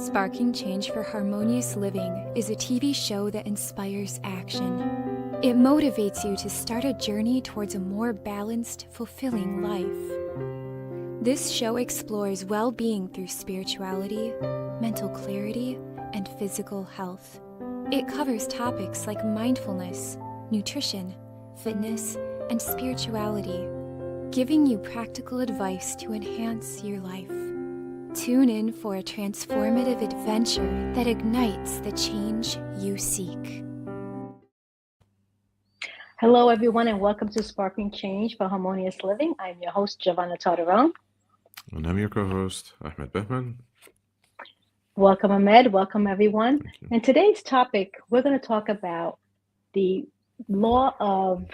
Sparking Change for Harmonious Living is a TV show that inspires action. It motivates you to start a journey towards a more balanced, fulfilling life. This show explores well-being through spirituality, mental clarity, and physical health. It covers topics like mindfulness, nutrition, fitness, and spirituality, giving you practical advice to enhance your life. Tune in for a transformative adventure that ignites the change you seek. Hello, everyone, and welcome to Sparking Change for Harmonious Living. I'm your host, Giovanna Tardarone. And I'm your co-host, Ahmed Behman. Welcome, Ahmed. Welcome, everyone. And today's topic, we're going to talk about the law of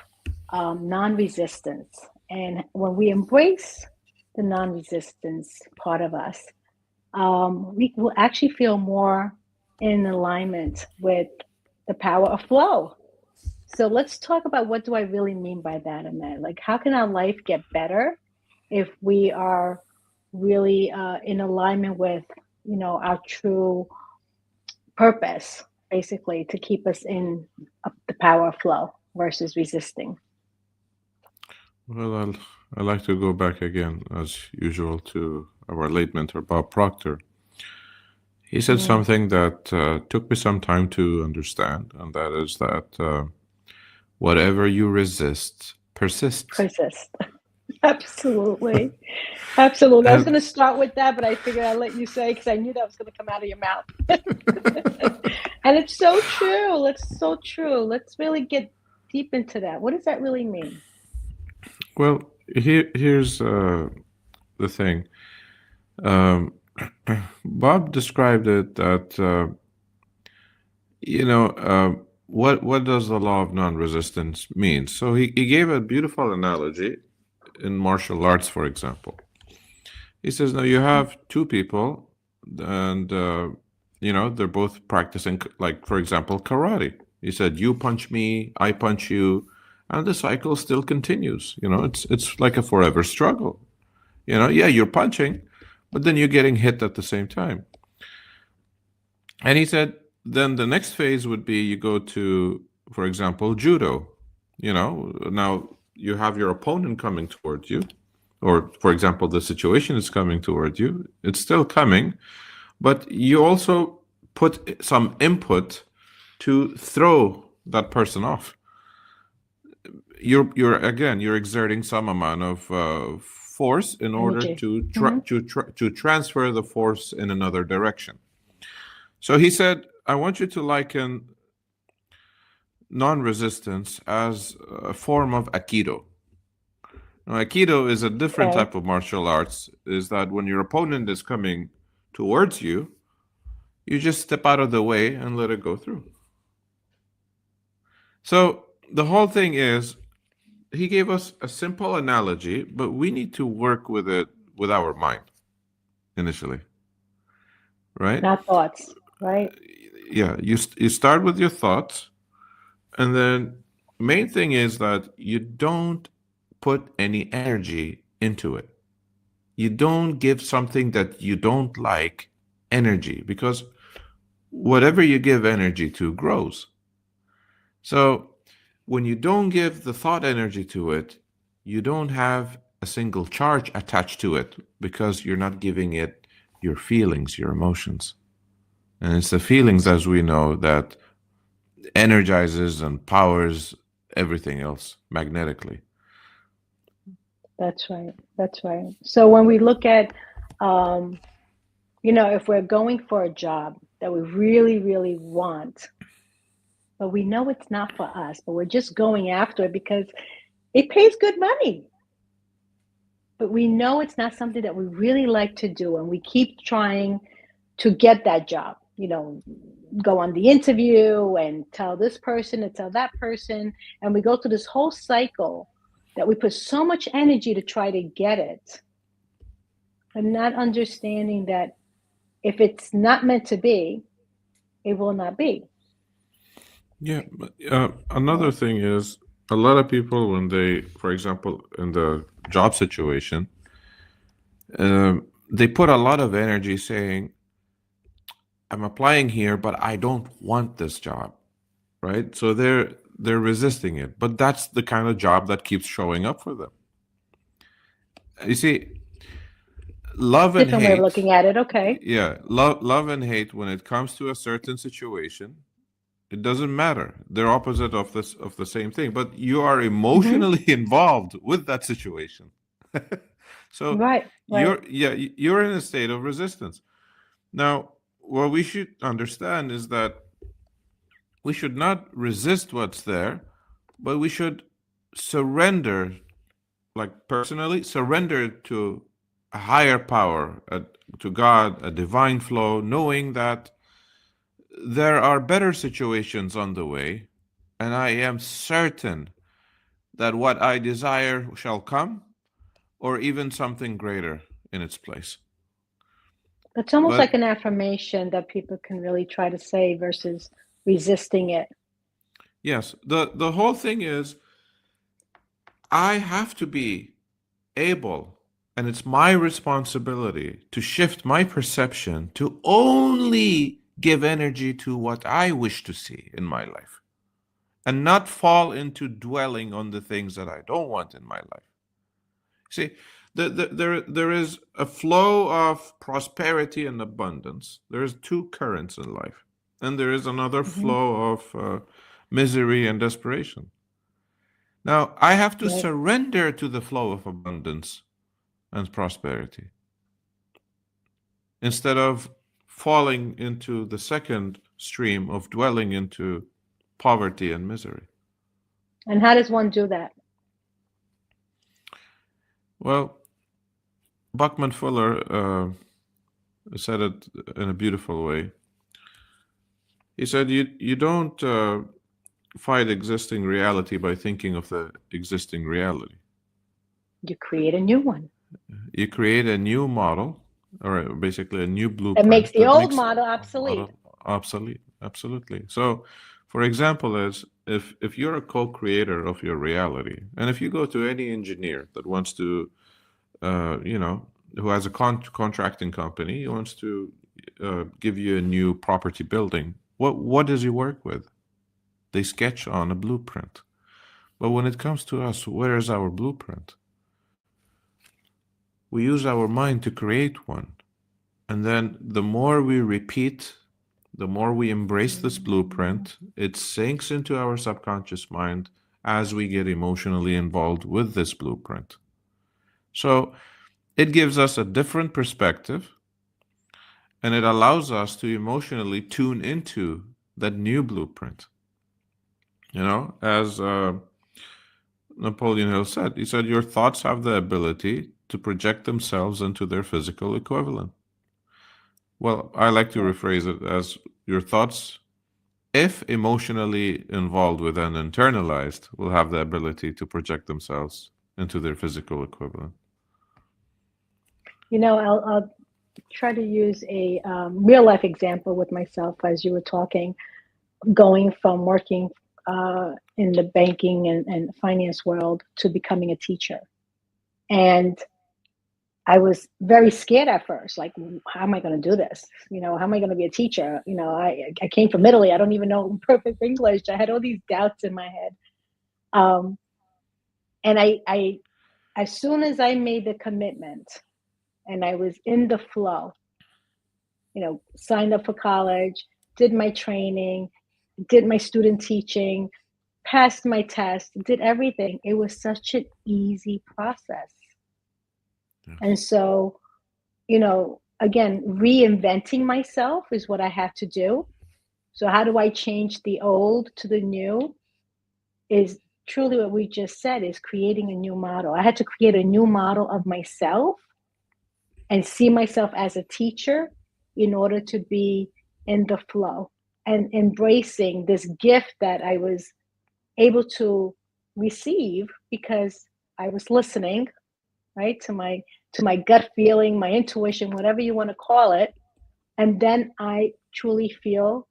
non-resistance. And when we embrace the non-resistance part of us, we will actually feel more in alignment with the power of flow. So let's talk about what do I really mean by that, Ahmed? Like, how can our life get better if we are really in alignment with, our true purpose, basically, to keep us in the power of flow versus resisting? Well, I like to go back again, as usual, to our late mentor, Bob Proctor. He said something that took me some time to understand, and that is that whatever you resist persists. Persist. Absolutely. Absolutely. I was going to start with that, but I figured I'd let you say, because I knew that was going to come out of your mouth. And it's so true. It's so true. Let's really get deep into that. What does that really mean? Well, here's the thing. Bob described it that, what does the law of non-resistance mean? So he gave a beautiful analogy in martial arts, for example. He says, now you have two people and, they're both practicing, like, for example, karate. He said, you punch me, I punch you, and the cycle still continues. It's like a forever struggle. You're punching, but then you're getting hit at the same time. And he said, then the next phase would be you go to, for example, judo. Now you have your opponent coming towards you, or, for example, the situation is coming towards you. It's still coming, but you also put some input to throw that person off. You're exerting some amount of force in order to transfer the force in another direction. So he said, I want you to liken non-resistance as a form of Aikido. Now, Aikido is a different type of martial arts, is that when your opponent is coming towards you, you just step out of the way and let it go through. So the whole thing is, he gave us a simple analogy, but we need to work with it with our mind initially, right? Not thoughts, right? Yeah, you start with your thoughts, and then main thing is that you don't put any energy into it. You don't give something that you don't like energy, because whatever you give energy to grows. So when you don't give the thought energy to it, you don't have a single charge attached to it, because you're not giving it your feelings, your emotions. And it's the feelings, as we know, that energizes and powers everything else magnetically. That's right. That's right. So when we look at, if we're going for a job that we really, really want, but we know it's not for us, but we're just going after it because it pays good money. But we know it's not something that we really like to do, and we keep trying to get that job. Go on the interview and tell this person and tell that person, and we go through this whole cycle that we put so much energy to try to get it, and not understanding that if it's not meant to be, it will not be. Yeah. Another thing is, a lot of people, when they, for example, in the job situation, they put a lot of energy saying, I'm applying here, but I don't want this job, right? So they're resisting it, but that's the kind of job that keeps showing up for them. You see, love and Different way of hate, looking at it. Okay. yeah, love and hate when it comes to a certain situation, it doesn't matter. They're opposite of this of the same thing, but you are Hmm. emotionally involved with that situation. So Right. Right. you're in a state of resistance. Now, what we should understand is that we should not resist what's there, but we should surrender, like personally, surrender to a higher power, to God, a divine flow, knowing that there are better situations on the way, and I am certain that what I desire shall come, or even something greater in its place. It's almost like But an affirmation that people can really try to say versus resisting it. yes, the whole thing is I have to be able, and it's my responsibility to shift my perception to only give energy to what I wish to see in my life and not fall into dwelling on the things that I don't want in my life. See, there is a flow of prosperity and abundance. There's two currents in life, and there is another Hmm. flow of misery and desperation. Now, I have to Right. surrender to the flow of abundance and prosperity instead of falling into the second stream of dwelling into poverty and misery. And how does one do that? Well, Buckman Fuller said it in a beautiful way. He said, you don't fight existing reality by thinking of the existing reality. You create a new one. You create a new model, or basically a new It makes blueprint the that old makes model a obsolete. model obsolete. Absolutely. So, for example, is if you're a co-creator of your reality, and if you go to any engineer that wants to, who has a contracting company, he wants to give you a new property building. What does he work with? They sketch on a blueprint. But when it comes to us, where is our blueprint? We use our mind to create one. And then the more we repeat, the more we embrace this blueprint, it sinks into our subconscious mind as we get emotionally involved with this blueprint. So it gives us a different perspective and it allows us to emotionally tune into that new blueprint. As Napoleon Hill said, he said, your thoughts have the ability to project themselves into their physical equivalent. Well, I like to rephrase it as your thoughts, if emotionally involved with and internalized, will have the ability to project themselves into their physical equivalent. I'll try to use a real life example with myself as you were talking, going from working in the banking and finance world to becoming a teacher. And I was very scared at first, like, how am I going to do this? How am I going to be a teacher? I came from Italy. I don't even know perfect English. I had all these doubts in my head. And I, as soon as I made the commitment and I was in the flow, signed up for college, did my training, did my student teaching, passed my test, did everything. It was such an easy process. Yes. And so, again, reinventing myself is what I have to do. So how do I change the old to the new? Is truly what we just said, is creating a new model. I had to create a new model of myself and see myself as a teacher in order to be in the flow and embracing this gift that I was able to receive because I was listening, right, to my gut feeling, my intuition, whatever you want to call it. And then I truly feel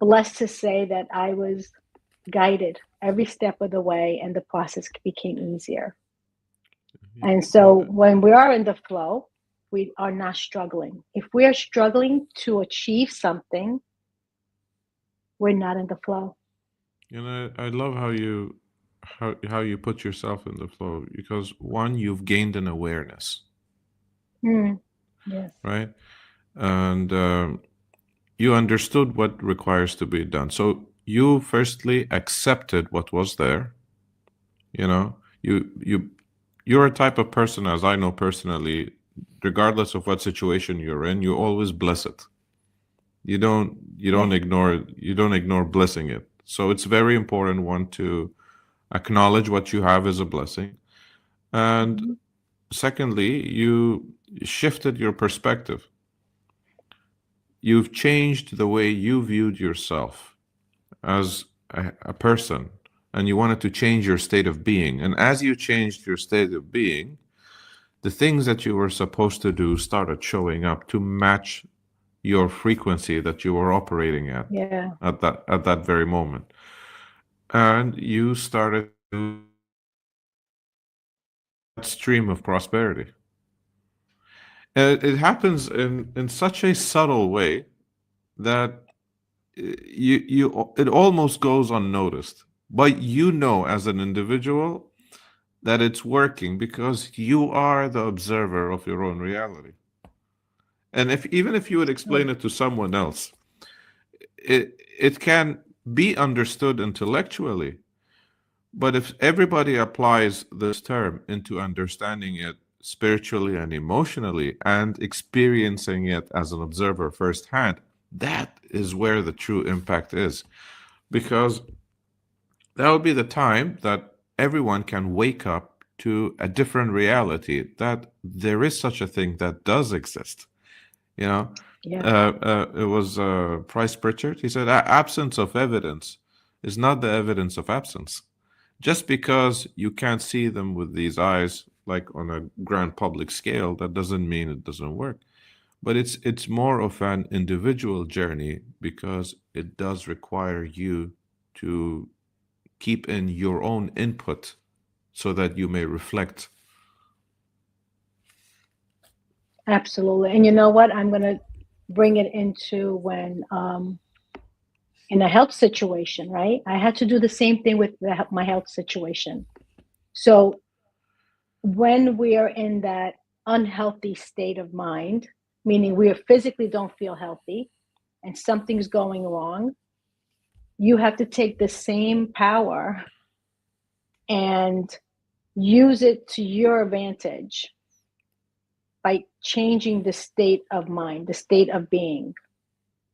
blessed to say that I was guided every step of the way and the process became easier. And so when we are in the flow, we are not struggling. If we are struggling to achieve something, we're not in the flow. I love how you put yourself in the flow, because one, you've gained an awareness, Yes. right? And you understood what requires to be done. So you firstly accepted what was there. You know, you're a type of person, as I know personally, regardless of what situation you're in, you always bless it. Yes. You don't ignore blessing it. So it's very important, one, to acknowledge what you have as a blessing, and Mm-hmm. secondly, you shifted your perspective. You've changed the way you viewed yourself as a person, and you wanted to change your state of being. And as you changed your state of being, the things that you were supposed to do started showing up to match your frequency that you were operating Yeah. at that very moment. And you started to that stream of prosperity. And it happens in such a subtle way that it almost goes unnoticed. But you know, as an individual, that it's working because you are the observer of your own reality. And if even if you would explain it to someone else, it can be understood intellectually. But if everybody applies this term into understanding it spiritually and emotionally and experiencing it as an observer firsthand, that is where the true impact is. Because that would be the time that everyone can wake up to a different reality, that there is such a thing that does exist. You know, Yeah. it was Price Pritchard. He said, Absence of evidence is not the evidence of absence. Just because you can't see them with these eyes, like on a grand public scale, that doesn't mean it doesn't work. But it's more of an individual journey, because it does require you to keep in your own input so that you may reflect. Absolutely. And you know what? I'm going to bring it into when in a health situation, right? I had to do the same thing with my health situation. So when we are in that unhealthy state of mind, meaning we physically don't feel healthy and something's going wrong, you have to take the same power and use it to your advantage by changing the state of mind, the state of being,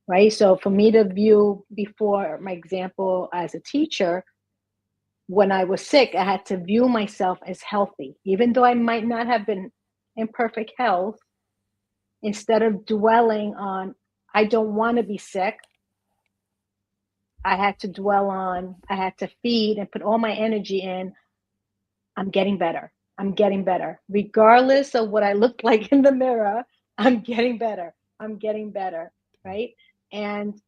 right? So for me to view, before my example as a teacher, when I was sick, I had to view myself as healthy, even though I might not have been in perfect health. Instead of dwelling on, I don't want to be sick, I had to dwell on, I had to feed and put all my energy in, I'm getting better. I'm getting better. Regardless of what I look like in the mirror, I'm getting better. I'm getting better, right? And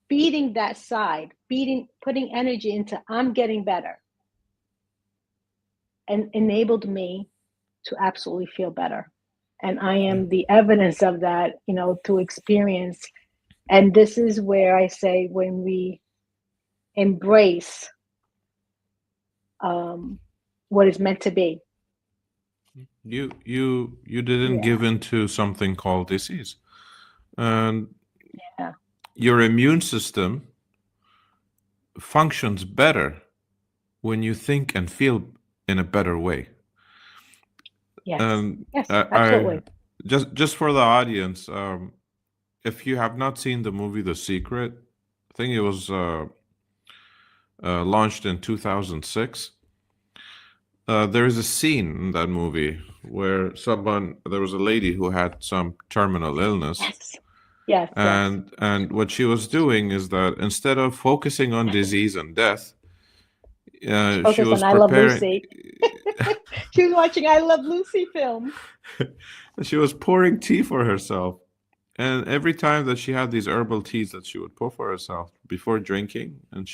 feeding that side, putting energy into I'm getting better, and enabled me to absolutely feel better. And I Yeah. am the evidence of that, through experience. And this is where I say, when we embrace what is meant to be. You didn't Yeah. give into something called disease. And Yeah. your immune system functions better when you think and feel in a better way. Yes. And Yes, I absolutely. just for the audience, if you have not seen the movie The Secret, I think it was launched in 2006. There is a scene in that movie where there was a lady who had some terminal illness, Yes. Yes. Yes. and what she was doing is that instead of focusing on disease and death, she Focus was on I Love preparing. Lucy. She was watching I Love Lucy film. She was pouring tea for herself. And every time that she had these herbal teas that she would pour for herself before drinking, and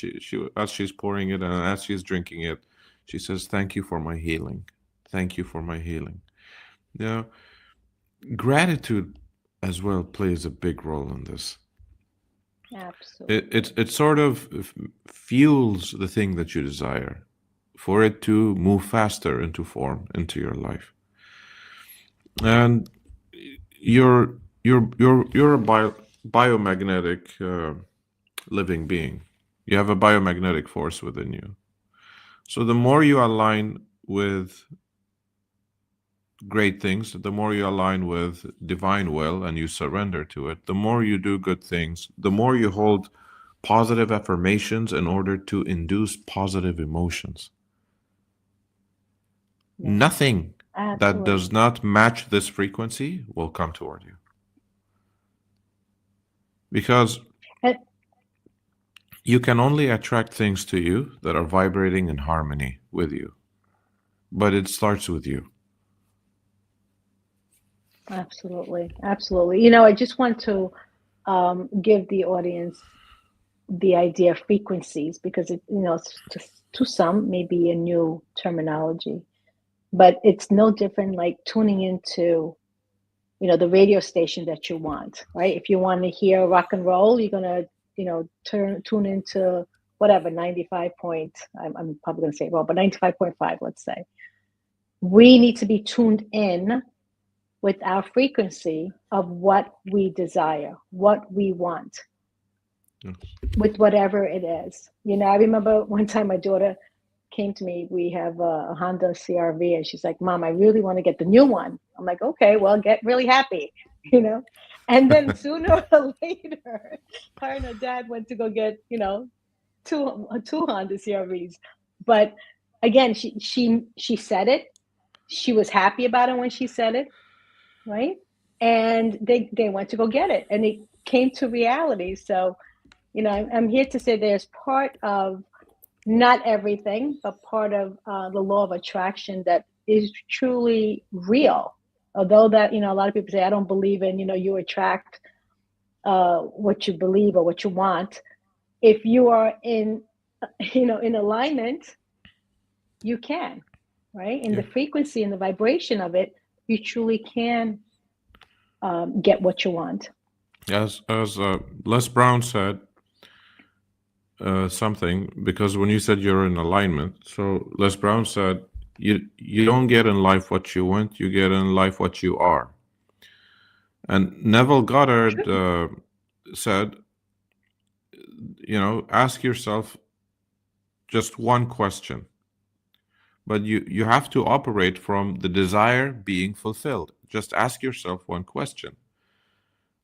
as she's pouring it and as she's drinking it, she says, "Thank you for my healing. Thank you for my healing." You know, gratitude as well plays a big role in this. Absolutely. It sort of fuels the thing that you desire for it to move faster into form into your life. And you're a biomagnetic living being. You have a biomagnetic force within you. So the more you align with great things, the more you align with divine will and you surrender to it, the more you do good things, the more you hold positive affirmations in order to induce positive emotions. Yeah. Nothing that Absolutely. does not match this frequency will come toward you. Because And- you can only attract things to you that are vibrating in harmony with you. But it starts with you. Absolutely. Absolutely. You know, I just want to give the audience the idea of frequencies because it, you know, to some may be a new terminology, but it's no different like tuning into, you know, the radio station that you want, right? If you want to hear rock and roll, you're gonna, you know, tune into whatever 95 point. I'm probably gonna say it wrong, but 95.5, let's say. We need to be tuned in with our frequency of what we desire, what we want, Yes. with whatever it is. You know, I remember one time my daughter came to me. We have a Honda CRV, and she's like, "Mom, I really want to get the new one." I'm like, "Okay, well, get really happy," you know. And then sooner or later, her and her dad went to go get, you know, two Honda CRVs. But again, she said it. She was happy about it when she said it, right? And they went to go get it, and it came to reality. So, you know, I'm here to say there's part of not everything, but part of the law of attraction that is truly real. Although that, you know, a lot of people say, I don't believe in, you know, you attract what you believe or what you want. If you are in, you know, in alignment, you can, right? In Yeah. the frequency and the vibration of it, you truly can get what you want. As Les Brown said something, because when you said you're in alignment, so Les Brown said, you don't get in life what you want, you get in life what you are. And Neville Goddard said, you know, ask yourself just one question, but you have to operate from the desire being fulfilled. Just ask yourself one question.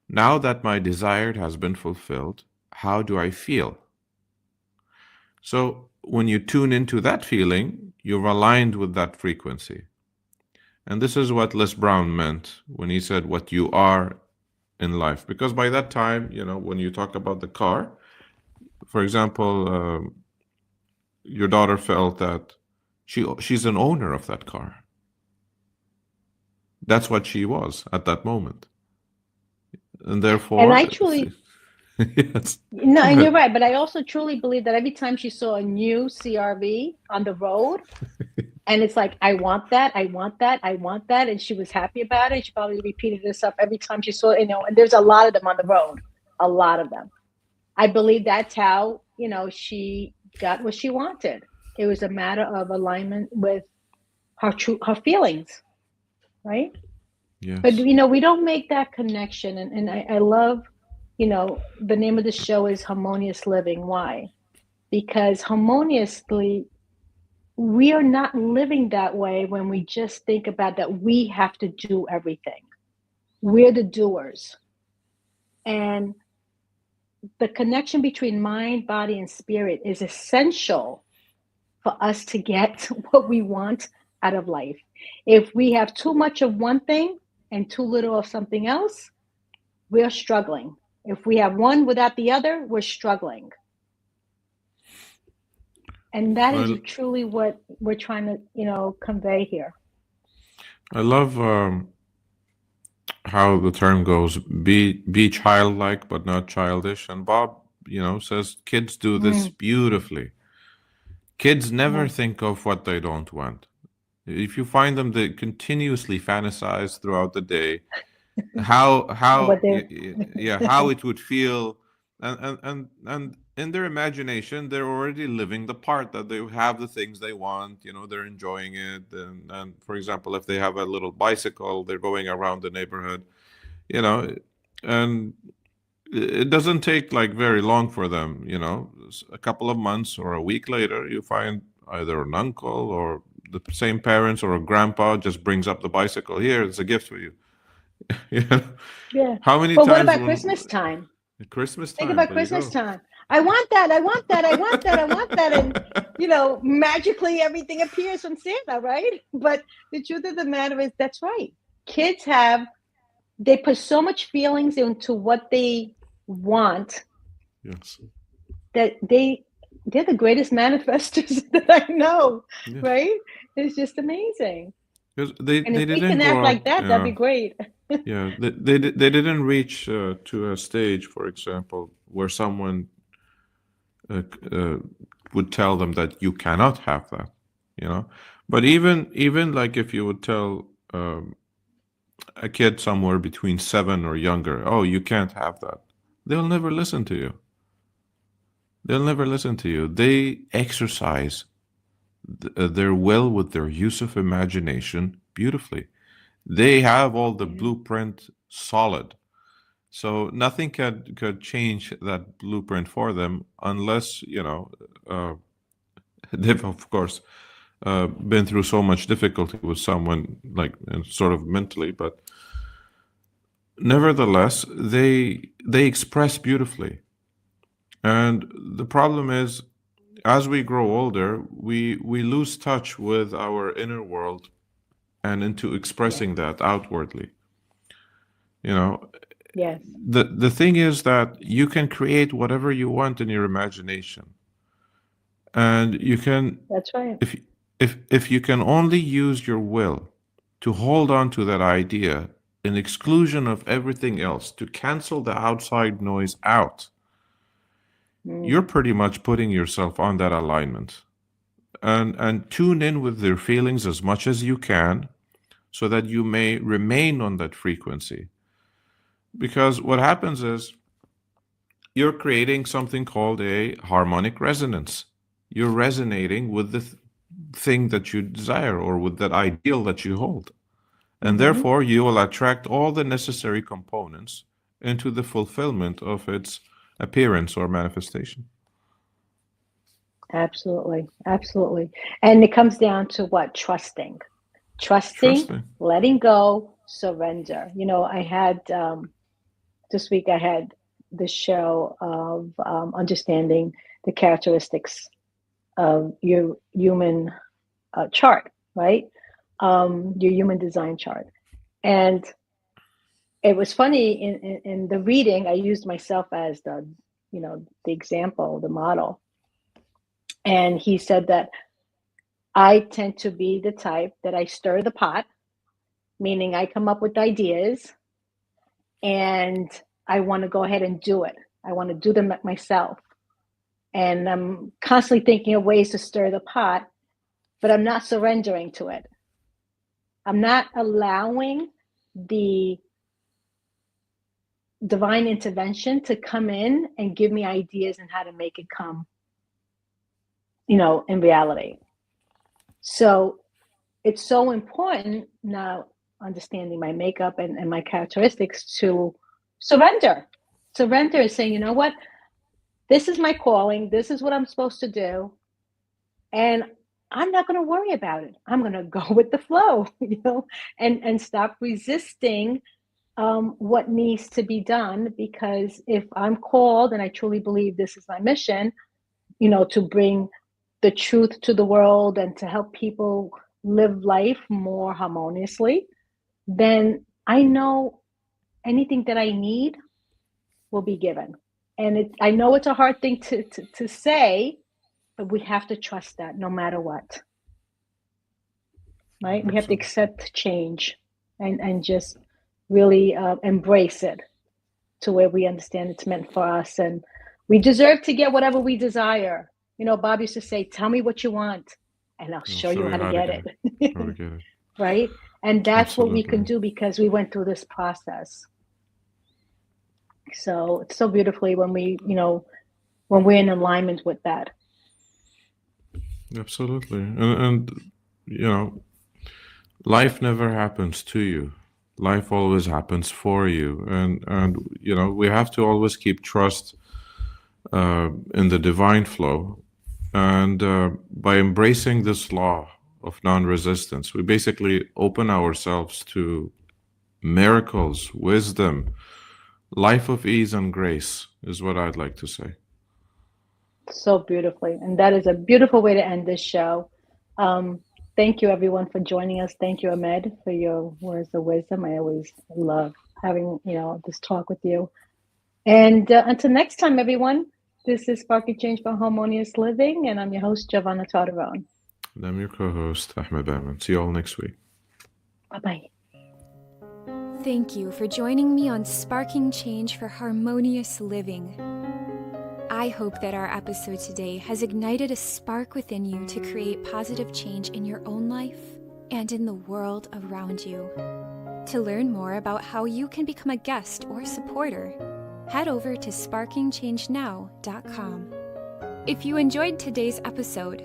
Now that my desire has been fulfilled, how do I feel? So when you tune into that feeling, you're aligned with that frequency. And this is what Les Brown meant when he said what you are in life. Because by that time, you know, when you talk about the car, for example, your daughter felt that she's an owner of that car. That's what she was at that moment. And therefore, And I truly, yes. no, Go and you're ahead. right, but I also truly believe that every time she saw a new CRV on the road, and it's like, I want that, I want that, I want that, and she was happy about it. She probably repeated this up every time she saw it, you know, and there's a lot of them on the road, a lot of them. I believe that's how, you know, she got what she wanted. It was a matter of alignment with her feelings, right? But Yes. you know, we don't make that connection, and I love, you know, the name of the show is Harmonious Living. Why? Because harmoniously, we are not living that way when we just think about that we have to do everything. We're the doers. And the connection between mind, body, and spirit is essential for us to get what we want out of life. If we have too much of one thing and too little of something else, we're struggling. If we have one without the other, we're struggling. And that is I, truly what we're trying to, you know, convey here. I love how the term goes, be childlike but not childish. And Bob, you know, says kids do this beautifully. Kids never Yeah. think of what they don't want. If you find them to continuously fantasize throughout the day, how What they yeah, how it would feel, and in their imagination they're already living the part that they have the things they want, they're enjoying it, and for example, if they have a little bicycle, they're going around the neighborhood, you know and it doesn't take like very long for them, a couple of months or a week later, you find either an uncle or the same parents or a grandpa just brings up the bicycle. Here, it's a gift for you. you know? yeah. How many But what times about when Christmas time? Christmas Think time, about there you Christmas go. time. I want that. I want that. I want that. I want that. And, magically everything appears from Santa, right? But the truth of the matter is, that's right. Kids they put so much feelings into what they want Yes. that they're the greatest manifestors that I know, Yes. right? It's just amazing. Because they And if we didn't can act grow like up. that, that'd be great. Yeah. They didn't reach to a stage, for example, where someone uh, uh, would tell them that you cannot have that. You know. But even like if you would tell a kid somewhere between 7 or younger, oh, you can't have that, they'll never listen to you. They'll never listen to you. They exercise their will with their use of imagination beautifully. They have all the Yeah. blueprint solid. So nothing could change that blueprint for them unless, uh, they've, of course, been through so much difficulty with someone, like sort of mentally, but nevertheless, they express beautifully. And the problem is, as we grow older, we lose touch with our inner world and into Yes. expressing that outwardly. You know, Yes. the thing is that you can create whatever you want in your imagination, and you can, That's right. if you can only use your will to hold on to that idea in exclusion of everything else, to cancel the outside noise out, you're Mm. pretty much putting yourself on that alignment, and tune in with their feelings as much as you can so that you may remain on that frequency. Because what happens is you're creating something called a harmonic resonance. You're resonating with the thing that you desire or with that ideal that you hold. And Mm-hmm. therefore, you will attract all the necessary components into the fulfillment of its appearance or manifestation. Absolutely. Absolutely. And it comes down to what? Trusting, Trusting. letting go, surrender. I had this week, I had the show of understanding the characteristics of your human chart, right? Your human design chart. And it was funny in the reading, I used myself as the example, the model. And he said that I tend to be the type that I stir the pot, meaning I come up with ideas and I want to go ahead and do it. I want to do them myself. And I'm constantly thinking of ways to stir the pot, but I'm not surrendering to it. I'm not allowing the divine intervention to come in and give me ideas on how to make it come, in reality. So it's so important now, understanding my makeup and my characteristics, to surrender and saying, you know what, this is my calling, this is what I'm supposed to do, and I'm not going to worry about it. I'm going to go with the flow, and stop resisting what needs to be done. Because if I'm called, and I truly believe this is my mission, to bring the truth to the world and to help people live life more harmoniously, then I know anything that I need will be given. And I know it's a hard thing to say, but we have to trust that no matter what, right? We have to Absolutely. accept change and just really embrace it to where we understand it's meant for us. And we deserve to get whatever we desire. Bob used to say, tell me what you want and I'll I'll show show you you how to how to get get it. it. Forget it. Right? And that's what we can Absolutely. do because we went through this process. So it's so beautifully when when we're in alignment with that. Absolutely. And you know, life never happens to you. Life always happens for you. And we have to always keep trust in the divine flow. And by embracing this law of non-resistance, we basically open ourselves to miracles, wisdom, life of ease and grace is what I'd like to say. So beautifully. And that is a beautiful way to end this show. Thank you, everyone, for joining us. Thank you, Ahmed, for your words of wisdom. I always love having, this talk with you. And until next time, everyone, this is Sparking Change for Harmonious Living, and I'm your host, Giovanna Tartarone. And I'm your co-host, Ahmed Aman. See you all next week. Bye-bye. Thank you for joining me on Sparking Change for Harmonious Living. I hope that our episode today has ignited a spark within you to create positive change in your own life and in the world around you. To learn more about how you can become a guest or supporter, head over to sparkingchangenow.com. If you enjoyed today's episode,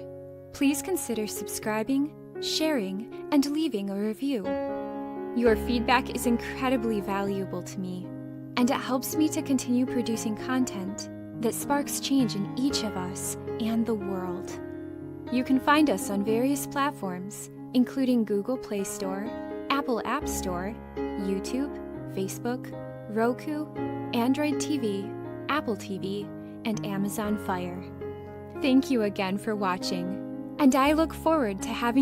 please consider subscribing, sharing, and leaving a review. Your feedback is incredibly valuable to me, and it helps me to continue producing content that sparks change in each of us and the world. You can find us on various platforms, including Google Play Store, Apple App Store, YouTube, Facebook, Roku, Android TV, Apple TV, and Amazon Fire. Thank you again for watching, and I look forward to having